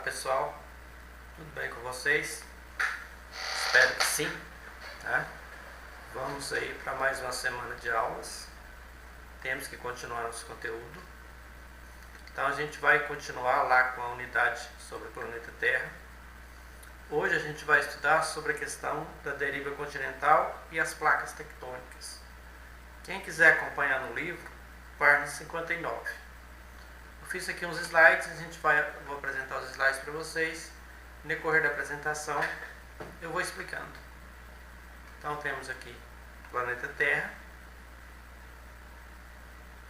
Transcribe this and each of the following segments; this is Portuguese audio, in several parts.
pessoal, tudo bem com vocês? Espero que sim, tá? Vamos aí para mais uma semana de aulas. Temos que continuar nosso conteúdo. Então a gente vai continuar lá com a unidade sobre o planeta Terra. Hoje a gente vai estudar sobre a questão da deriva continental e as placas tectônicas. Quem quiser acompanhar no livro, página 59. Eu fiz aqui uns slides, vou apresentar os slides para vocês. No decorrer da apresentação, eu vou explicando. Então temos aqui o planeta Terra.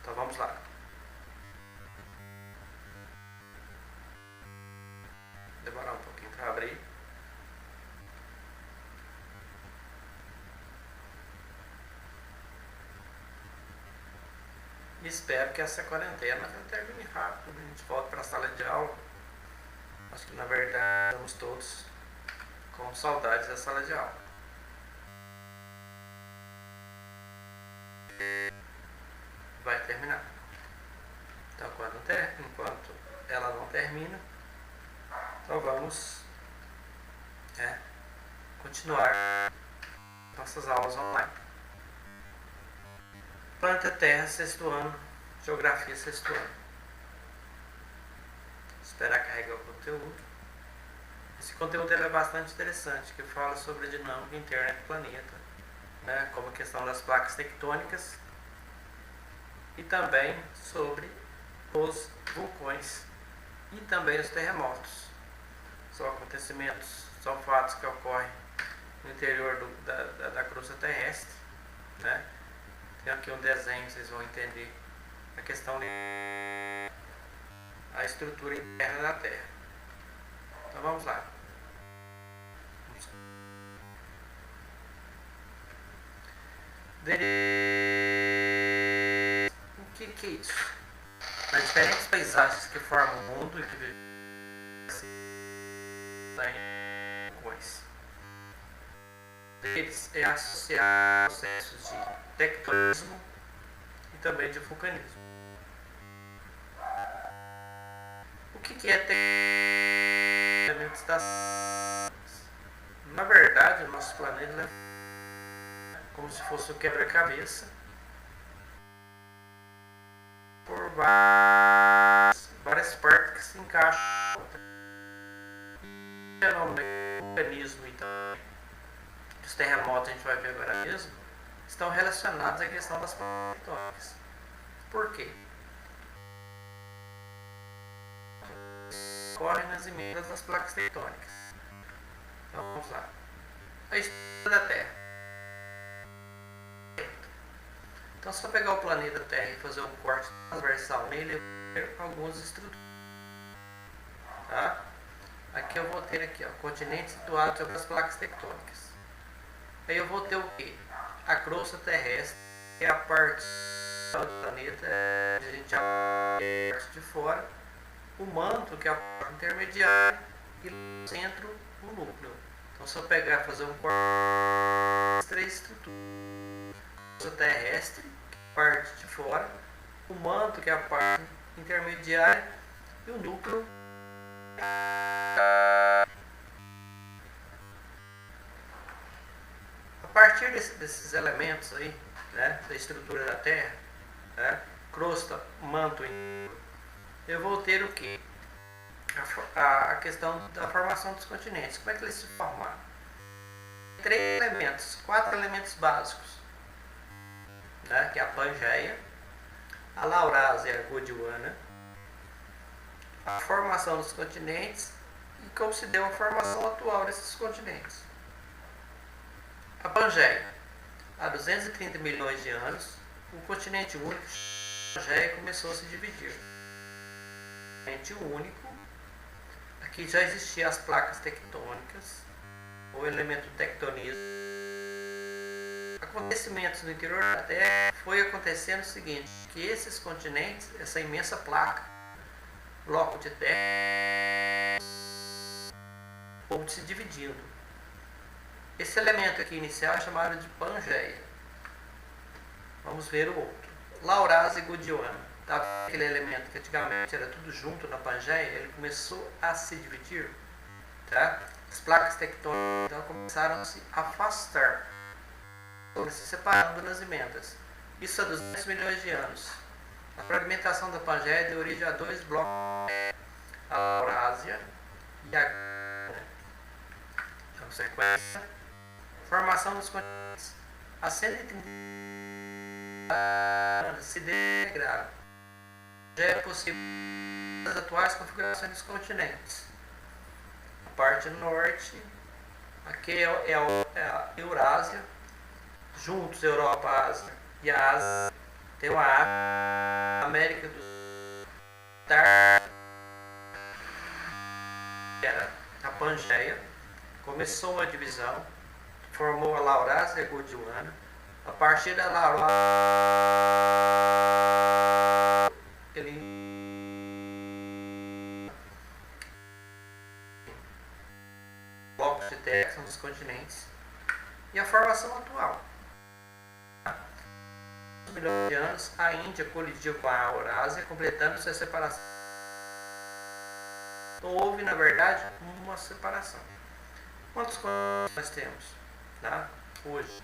Então vamos lá. Demorar um pouquinho para abrir. E espero que essa quarentena termine rápido, a gente volta para a sala de aula. Acho que na verdade estamos todos com saudades da sala de aula. Vai terminar. Então enquanto ela não termina, então vamos continuar nossas aulas online. Planeta Terra, sexto ano, Geografia, sexto ano. Esperar carregar o conteúdo. Esse conteúdo é bastante interessante, que fala sobre a dinâmica interna do planeta, né, como a questão das placas tectônicas e também sobre os vulcões e também os terremotos. São acontecimentos, são fatos que ocorrem no interior da crosta terrestre, né? Tem aqui um desenho, vocês vão entender a questão da estrutura interna da Terra. Então vamos lá. O que é isso? Nas diferentes paisagens que formam o mundo e que eles é associado a processos de tectonismo e também de vulcanismo. O que é elementos das... Na verdade, o nosso planeta é como se fosse um quebra-cabeça por várias partes que se encaixam. O vulcanismo e também os terremotos, a gente vai ver agora mesmo, estão relacionados à questão das placas tectônicas. Por quê? Ocorrem nas emendas das placas tectônicas. Então vamos lá. A estrutura da Terra. Então, se eu pegar o planeta Terra e fazer um corte transversal nele, eu vou ter algumas estruturas. Tá? Aqui eu vou ter aqui, ó, continentes situados sobre as placas tectônicas. Aí eu vou ter o quê? A crosta terrestre, que é a parte do planeta, a gente já a parte de fora, o manto, que é a parte intermediária, e no centro, o núcleo. Então, se eu pegar e fazer um corte, as três estruturas: a crosta terrestre, que é a parte de fora, o manto, que é a parte intermediária, e o núcleo. A partir desses elementos aí, né, da estrutura da Terra, né, crosta, manto, eu vou ter o que? A questão da formação dos continentes. Como é que eles se formaram? Quatro elementos básicos, né, que é a Pangeia, a Laurásia e a Gondwana, a formação dos continentes e como se deu a formação atual desses continentes. A Pangeia, há 230 milhões de anos, o continente único, a Pangeia, começou a se dividir. O continente único, aqui já existiam as placas tectônicas, o elemento tectonismo. Acontecimentos no interior da Terra foi acontecendo o seguinte, que esses continentes, essa imensa placa, bloco de terra, ou se dividindo. Esse elemento aqui inicial é chamado de Pangeia. Vamos ver o outro. Laurásia e Gondwana. Tá? Aquele elemento que antigamente era tudo junto na Pangeia, ele começou a se dividir. Tá? As placas tectônicas então, começaram a se afastar, se separando nas emendas. Isso há 200 milhões de anos. A fragmentação da Pangeia deu origem a dois blocos, a Eurásia e a sequência, formação dos continentes. A 130 se desintegraram. Já é possível as atuais configurações dos continentes. A parte norte, aqui é a Eurásia, juntos Europa, Ásia e a Ásia, tem a África, a América do Sul, era a Pangeia, começou uma divisão, formou a Laurásia Gondwana. A partir da Laurásia, blocos de terra são dos continentes e a formação atual. Milhões de anos, a Índia colidiu com a Eurásia, completando sua separação. Então, houve, na verdade, uma separação. Quantos continentes nós temos? Tá? Hoje,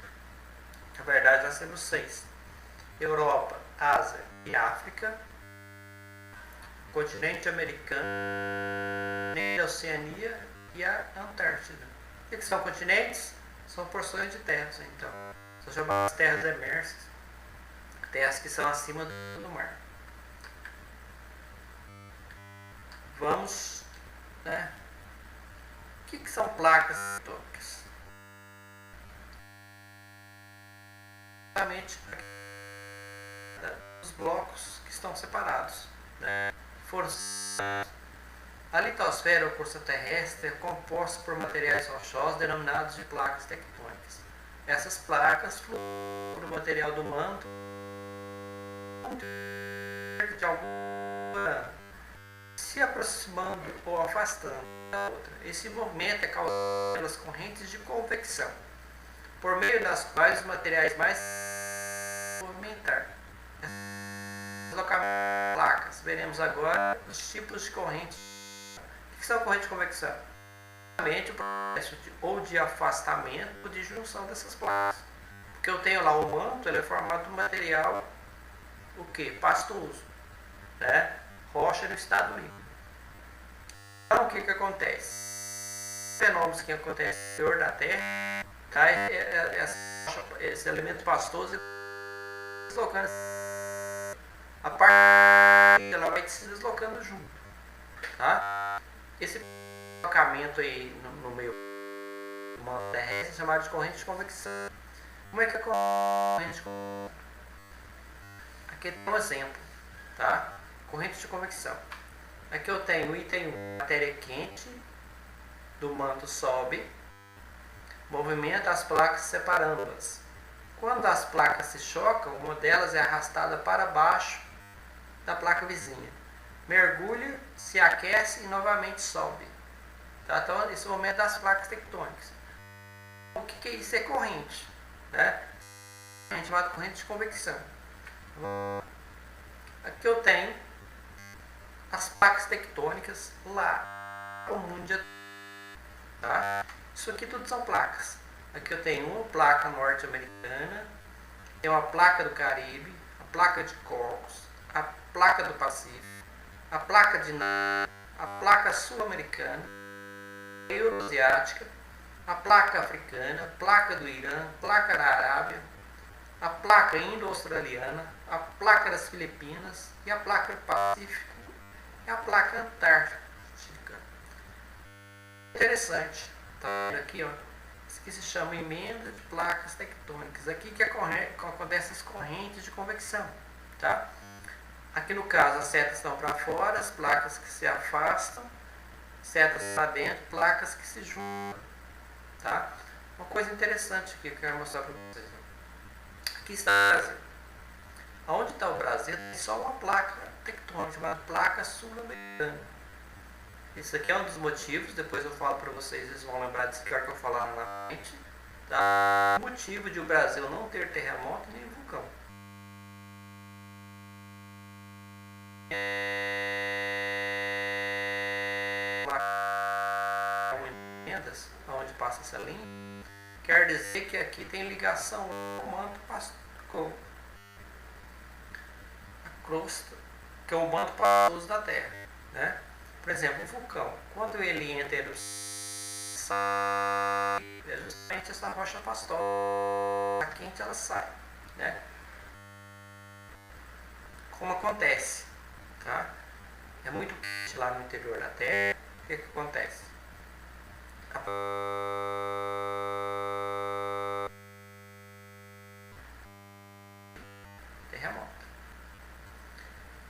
na verdade, nós temos 6. Europa, Ásia e África, continente americano, a Oceania e a Antártida. O que são continentes? São porções de terras, então. São chamadas terras emersas. Terras que são acima do mar. Vamos, né? O que são placas tectônicas? Exatamente os blocos que estão separados, né? A litosfera ou crosta terrestre é composta por materiais rochosos denominados de placas tectônicas. Essas placas fluem por material do manto de alguma se aproximando ou afastando da outra. Esse movimento é causado pelas correntes de convecção, por meio das quais os materiais mais movimentar. Deslocamento de placas. Veremos agora os tipos de correntes. O que são correntes de convecção? O processo de afastamento ou de junção dessas placas. Porque eu tenho lá o manto, ele é formado de material o que? Pastoso, né? Rocha no estado líquido. Então, o que acontece? Fenômenos que acontecem no interior da Terra, tá? Esse elemento pastoso deslocando a parte ela vai se deslocando junto, tá? Esse deslocamento aí no meio do manto terrestre é chamado de corrente de convecção. Como é que é a corrente de convecção? Aqui tem um exemplo, tá? Corrente de convecção. Aqui eu tenho o item 1, matéria quente do manto sobe, movimenta as placas separando-as. Quando as placas se chocam, uma delas é arrastada para baixo da placa vizinha. Mergulha, se aquece e novamente sobe. Tá? Então, esse é o momento das placas tectônicas. O que é isso? É corrente, né? A gente chama de corrente de convecção. Aqui eu tenho as placas tectônicas lá no mundo, tá? Isso aqui tudo são placas. Aqui eu tenho uma placa norte-americana, tem uma placa do Caribe, a placa de Cocos, a placa do Pacífico, a placa de Nárnia, a placa sul-americana, a euroasiática, a placa africana, a placa do Irã, a placa da Arábia, a placa indo-australiana, a placa das Filipinas e a placa do Pacífico e a placa antártica. Interessante, tá aqui, ó. Isso aqui se chama emenda de placas tectônicas. Aqui que acontecem as correntes de convecção, tá? Aqui no caso as setas estão para fora, as placas que se afastam, setas para dentro, placas que se juntam, tá? Uma coisa interessante aqui que eu quero mostrar para vocês. Aqui está o Brasil. Onde está o Brasil tem só uma placa tectônica chamada placa sul-americana. Isso aqui é um dos motivos, depois eu falo para vocês, vocês vão lembrar disso que eu falar lá na frente, tá? O motivo de o Brasil não ter terremoto nem vulcão. emendas, onde passa essa linha, quer dizer que aqui tem ligação com o manto pastoso, a crosta, que é o manto pastoso da Terra, né? Por exemplo, um vulcão, quando ele entra é justamente essa rocha pastosa, a quente ela sai, né? Como acontece, tá? É muito quente lá no interior da Terra, o que acontece? Terremoto.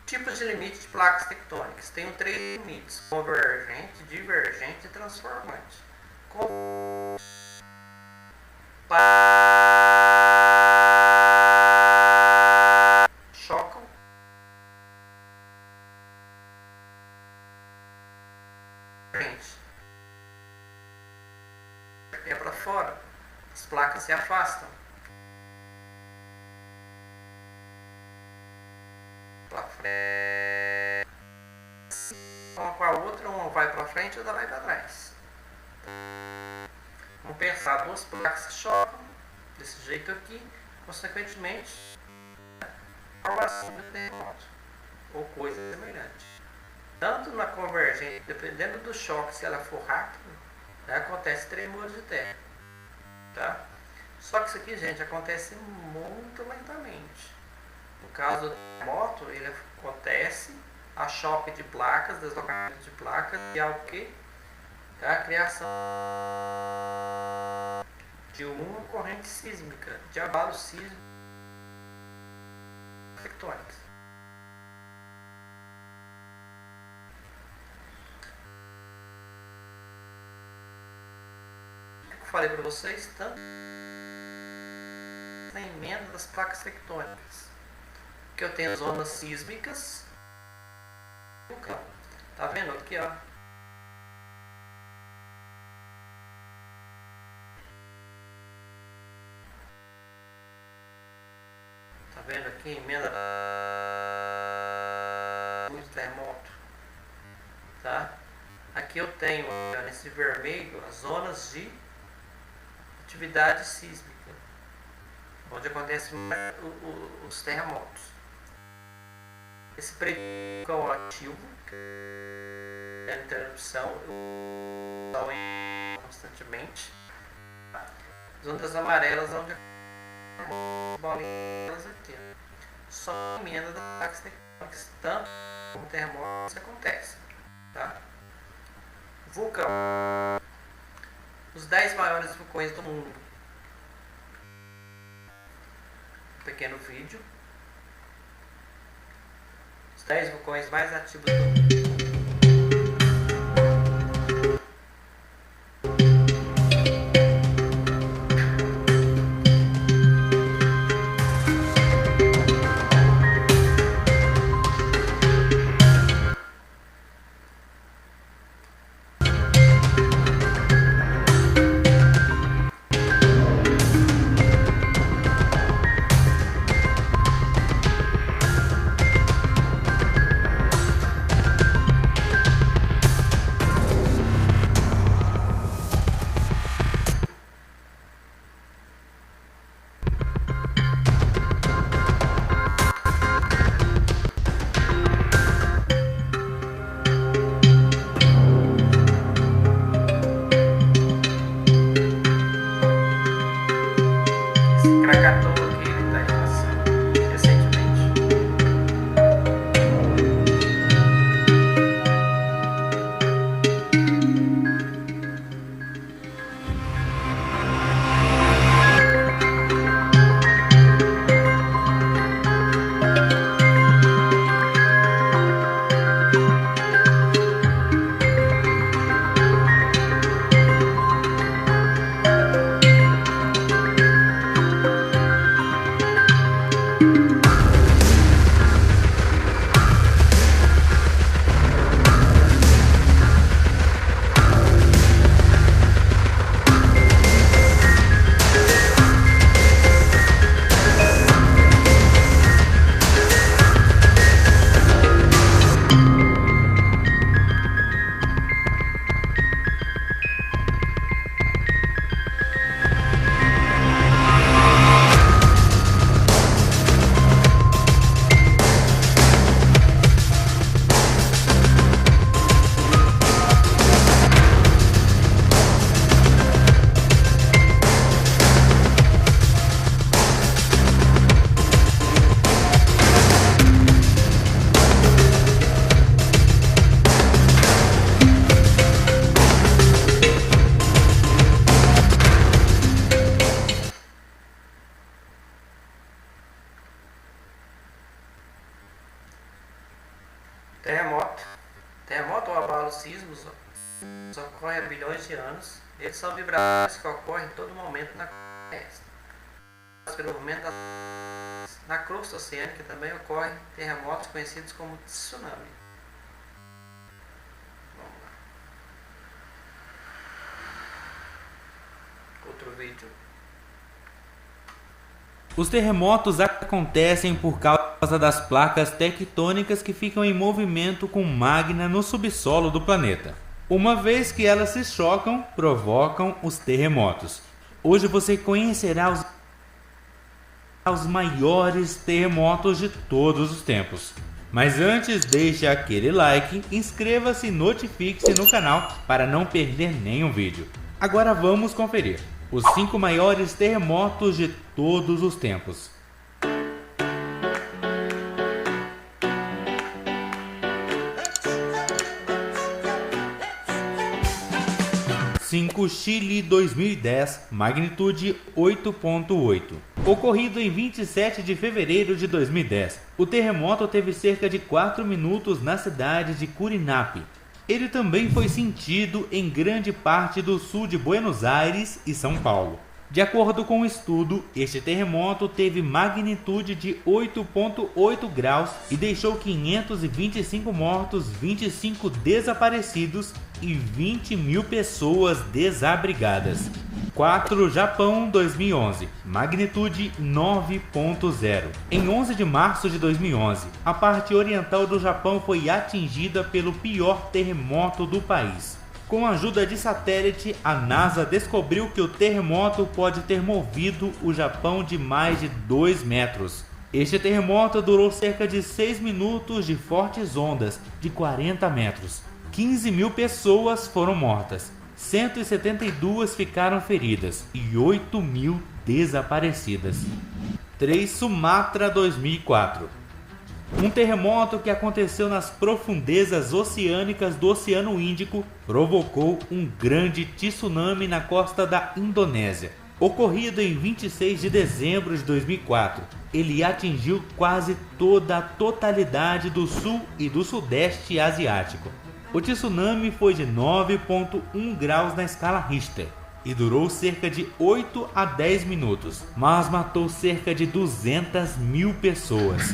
Tipos de limite de placas tectônicas. Tem 3 limites: convergente, divergente e transformante. Chocam é para fora, as placas se afastam para frente, uma com a outra, uma vai para frente e outra vai para trás. Vamos pensar, 2 placas se chocam desse jeito aqui, consequentemente formação de terremoto ou coisa semelhante. Tanto na convergente, dependendo do choque, se ela for rápida, acontece tremores de terra, tá? Só que isso aqui, gente, acontece muito lentamente. No caso do terremoto, ele acontece a choque de placas, deslocamento de placas, e ao que? A criação de uma corrente sísmica, de abalos sísmicos tectônicos. Falei para vocês, tanto na emenda das placas tectônicas, que eu tenho zonas sísmicas, tá vendo aqui, ó? Tá vendo aqui, emenda do terremoto, tá? Aqui eu tenho, ó, nesse vermelho, as zonas de atividade sísmica, onde acontecem os terremotos. Esse preto é o ativo, é a interrupção, constantemente. As ondas amarelas, onde bolinhas aqui, só emenda das placas tectônicas, tanto como terremotos acontece, tá? Vulcão. Os 10 maiores vulcões do mundo. Um pequeno vídeo. Os 10 vulcões mais ativos do mundo. sismos ocorrem há bilhões de anos. Eles são vibrações que ocorrem em todo momento na terrestre. Pelo movimento na crosta oceânica também ocorrem terremotos conhecidos como tsunami. Vamos lá. Outro vídeo. Os terremotos acontecem por causa das placas tectônicas que ficam em movimento com magma no subsolo do planeta. Uma vez que elas se chocam, provocam os terremotos. Hoje você conhecerá os maiores terremotos de todos os tempos. Mas antes, deixe aquele like, inscreva-se e notifique-se no canal para não perder nenhum vídeo. Agora vamos conferir os 5 maiores terremotos de todos os tempos. 5. Chile 2010, magnitude 8.8. Ocorrido em 27 de fevereiro de 2010, o terremoto teve cerca de 4 minutos na cidade de Curinape. Ele também foi sentido em grande parte do sul de Buenos Aires e São Paulo. De acordo com o estudo, este terremoto teve magnitude de 8.8 graus e deixou 525 mortos, 25 desaparecidos e 20 mil pessoas desabrigadas. 4. Japão 2011, magnitude 9.0. Em 11 de março de 2011, a parte oriental do Japão foi atingida pelo pior terremoto do país. Com a ajuda de satélite, a NASA descobriu que o terremoto pode ter movido o Japão de mais de 2 metros. Este terremoto durou cerca de 6 minutos de fortes ondas de 40 metros. 15 mil pessoas foram mortas, 172 ficaram feridas e 8 mil desaparecidas. 3. Sumatra 2004. Um terremoto que aconteceu nas profundezas oceânicas do Oceano Índico provocou um grande tsunami na costa da Indonésia. Ocorrido em 26 de dezembro de 2004, ele atingiu quase toda a totalidade do sul e do sudeste asiático. O tsunami foi de 9.1 graus na escala Richter e durou cerca de 8 a 10 minutos, mas matou cerca de 200 mil pessoas.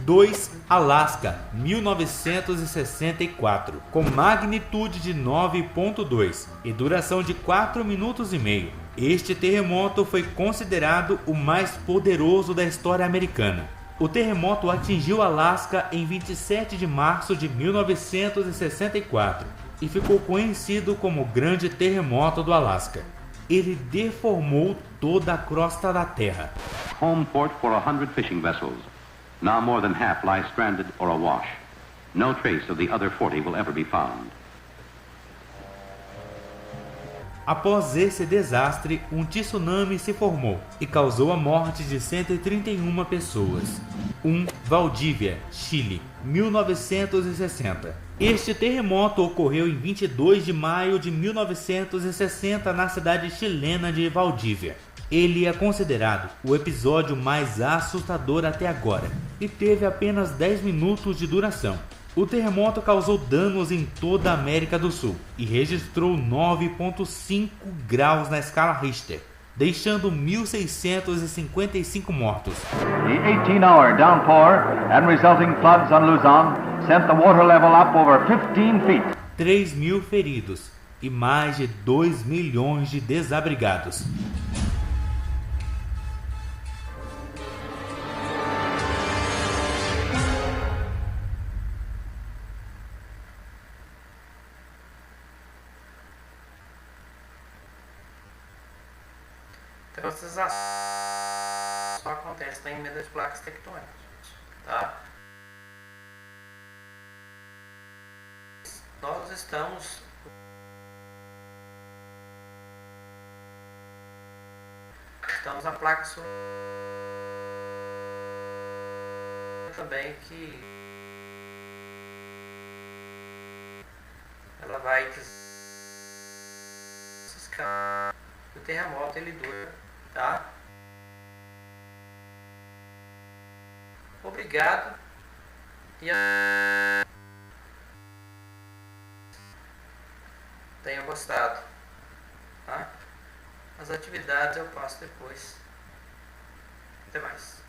2. Alasca, 1964, com magnitude de 9.2 e duração de 4 minutos e meio. Este terremoto foi considerado o mais poderoso da história americana. O terremoto atingiu Alasca em 27 de março de 1964 e ficou conhecido como o Grande Terremoto do Alasca. Ele deformou toda a crosta da Terra. Home port for 100 fishing vessels. Now more than half lie stranded or awash. No trace of the other 40 will ever be found. Após esse desastre, um tsunami se formou e causou a morte de 131 pessoas. 1. Valdívia, Chile, 1960. Este terremoto ocorreu em 22 de maio de 1960 na cidade chilena de Valdívia. Ele é considerado o episódio mais assustador até agora e teve apenas 10 minutos de duração. O terremoto causou danos em toda a América do Sul e registrou 9.5 graus na escala Richter, deixando 1.655 mortos. The 18-hour downpour and resulting floods on Luzon sent the water level up over 15 feet. 3 mil feridos e mais de 2 milhões de desabrigados. Então essas ações só acontecem em meio das placas tectônicas, tá? Nós estamos na placa solar também, que ela vai descar. O terremoto ele dura, tá? Obrigado e tenha gostado. Tá? As atividades eu passo depois. Até mais.